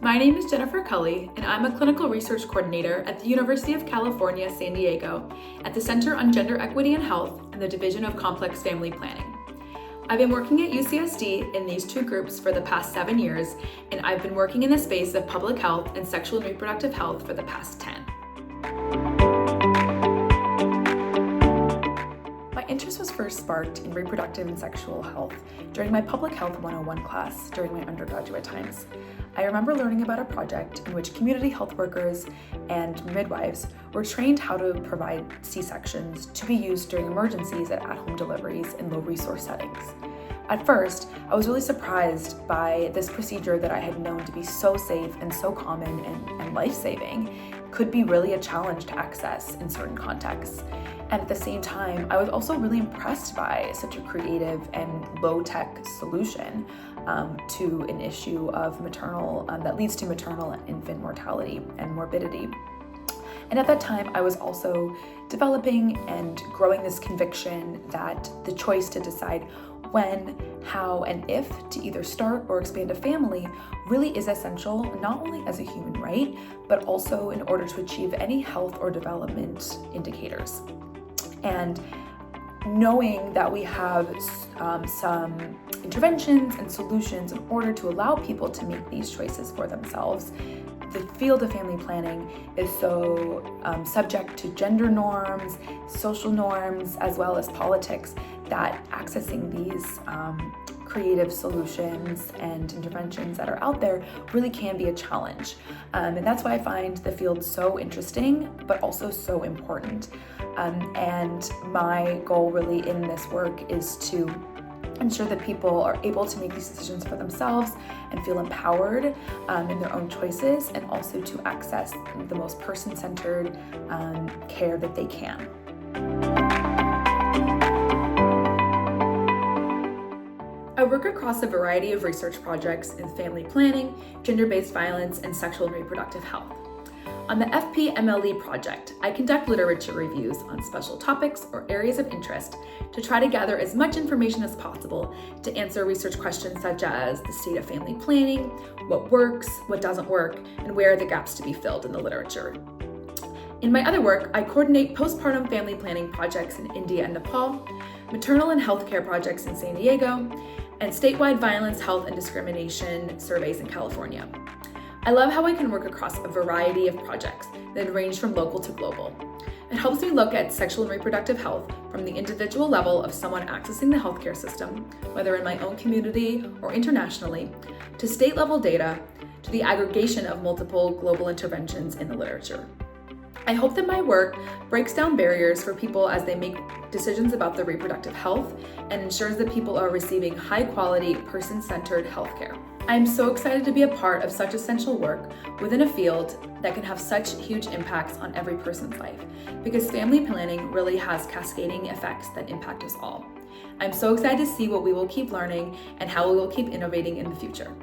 My name is Gennifer Kully, and I'm a clinical research coordinator at the University of California, San Diego, at the Center on Gender Equity and Health and the Division of Complex Family Planning. I've been working at UCSD in these two groups for the past 7 years, and I've been working in the space of public health and sexual and reproductive health for the past 10. My interest was first sparked in reproductive and sexual health during my Public Health 101 class during my undergraduate times. I remember learning about a project in which community health workers and midwives were trained how to provide C-sections to be used during emergencies at at-home deliveries in low-resource settings. At first, I was really surprised by this procedure that I had known to be so safe and so common and life-saving could be really a challenge to access in certain contexts. And at the same time, I was also really impressed by such a creative and low-tech solution to an issue of maternal, that leads to maternal and infant mortality and morbidity. And at that time, I was also developing and growing this conviction that the choice to decide when, how, and if to either start or expand a family really is essential, not only as a human right, but also in order to achieve any health or development indicators. And knowing that we have some interventions and solutions in order to allow people to make these choices for themselves, the field of family planning is so subject to gender norms, social norms, as well as politics, that accessing these creative solutions and interventions that are out there really can be a challenge. And that's why I find the field so interesting, but also so important. And my goal really in this work is to ensure that people are able to make these decisions for themselves and feel empowered in their own choices, and also to access the most person-centered care that they can. I work across a variety of research projects in family planning, gender-based violence, and sexual and reproductive health. On the FP-MLE project, I conduct literature reviews on special topics or areas of interest to try to gather as much information as possible to answer research questions such as the state of family planning, what works, what doesn't work, and where are the gaps to be filled in the literature. In my other work, I coordinate postpartum family planning projects in India and Nepal, maternal and healthcare projects in San Diego, and statewide violence, health, and discrimination surveys in California. I love how I can work across a variety of projects that range from local to global. It helps me look at sexual and reproductive health from the individual level of someone accessing the healthcare system, whether in my own community or internationally, to state-level data, to the aggregation of multiple global interventions in the literature. I hope that my work breaks down barriers for people as they make decisions about their reproductive health and ensures that people are receiving high-quality, person-centered healthcare. I am so excited to be a part of such essential work within a field that can have such huge impacts on every person's life, because family planning really has cascading effects that impact us all. I'm so excited to see what we will keep learning and how we will keep innovating in the future.